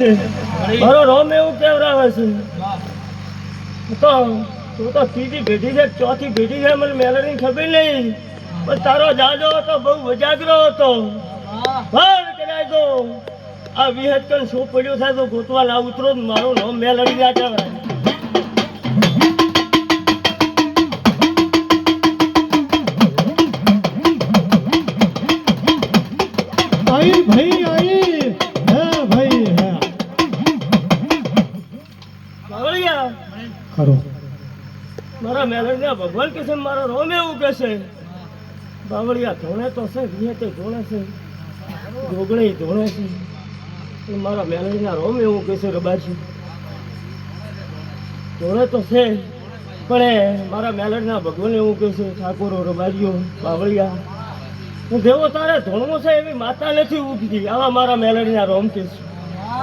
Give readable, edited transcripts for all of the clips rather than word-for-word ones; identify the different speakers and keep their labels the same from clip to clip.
Speaker 1: મારો રોમ એવું કેવરાવે છે તો તું તો ત્રીજી ભેટી છે ચોથી ભેટી છે મને મેલડી ખબર નહીં પણ તારો જાજો હતો બહુ વજાગરો હતો પણ કદાચ તો આ વિહત કન શું પડ્યું થાય તો ગોતવા ના ઉતરો મારું નામ મેલડી ના કહેવાય. મારા મેલડીયા ભગવાન કે છે મારો રોમ એવું કે છે બાવળિયા ધોણે તો છે વિહતે ધોણે છે ગોગળી ધોણે છે મારા મેલડીના રોમ એવું કે છે રબાજી ધોણે તો છે પણ મારા મેલડીના ભગવાન એવું કે છે ઠાકોરો રબાજીઓ બાવળિયા હું જેવો તારે ધોણવો છે એવી માતા નથી ઉગતી આવા મારા મેલડીના રોમ કે છે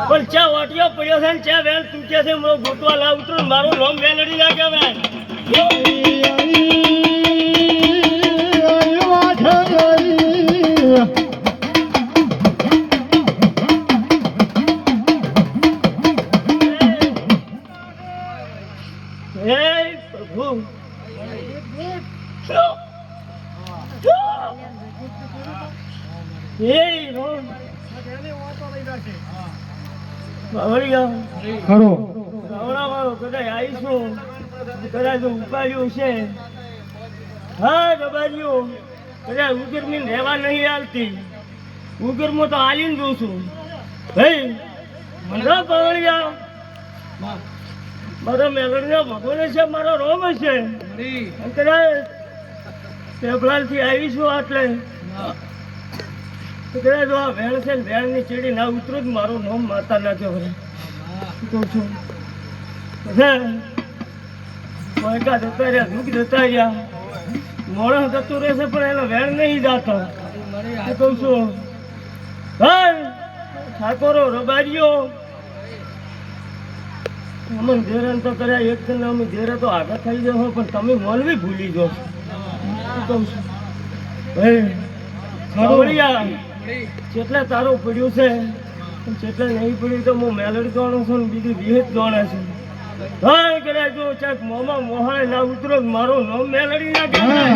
Speaker 1: પણ ચા વાટિયો પડ્યો છે ને ચા વેણ તૂટે છે હું ગોતવા ના ઉતરું મારું રોમ મેલડી ના કહેવાય. ઉગરમી રહેવા નહીં હાલતી ઉગરમાં તો હાલીને દઉં છું ભાઈ મારો મેલડીનો ભગવાન છે મારો રોમ છે પેપલાલ થી આવીશું એટલે કદાચ આ વેણ છે ને વેણ ની ચીડી ના ઉતરું જ મારું નામ માતા ના કહેવાય કહું છું. જતા રહ્યા દુઃખ જતા રહ્યા મોણસ જતું રહેશે પણ એનો વેણ નહીં જાતો કહું છું. ઠાકોરો રબારીઓ અમને ધેરાન તો કર્યા એક ને અમે ધેરે તો આગળ થઈ જશો પણ તમે મોલવી ભૂલી જો કહું છું. ભાઈ જેટલા તારું પડ્યું છે જેટલા નહીં પડ્યું તો હું મેલડી જાણું છું ને બીજું વિહિત જાણે છે. હા કદાચ જો ચાક મોમાં મોહાય ના ઉતરો મારું નામ મેલડી ના કહેવાય.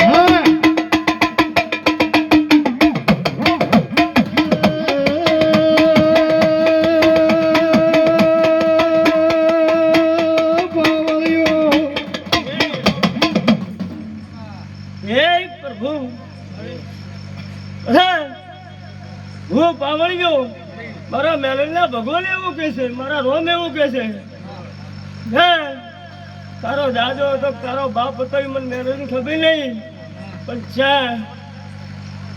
Speaker 1: મારા મેલડીના ભગવાન એવું કે છે મારા રોમ એવું કે છે તારો દાદો હતો તારો બાપ હતો એ મને મેલડી ખબર નહીં પણ ચા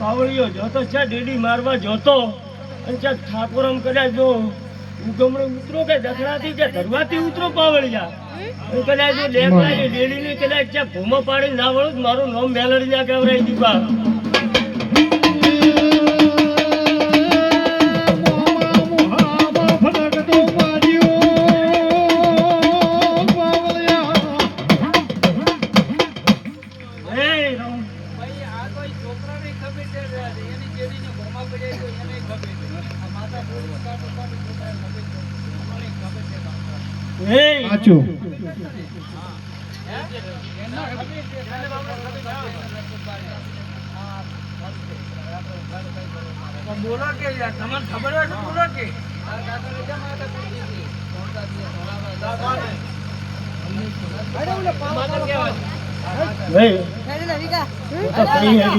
Speaker 1: પાવળીઓ જોતો ચા ડેડી મારવા જોતો અને ચા ઠાકોરમ કર્યા જો ઉગમણે ઉતરો કે દખડાથી કે ધરવાથી ઉતરો પાવળિયા કદાચ ડેકડા ડેડી ની કદાચ ચા ભૂમો પાડી ના વળું મારું નામ મેલડી ના કહેવાય દીપા. બોલો કે તમને ખબર હોય તો બોલો કે ભાઈ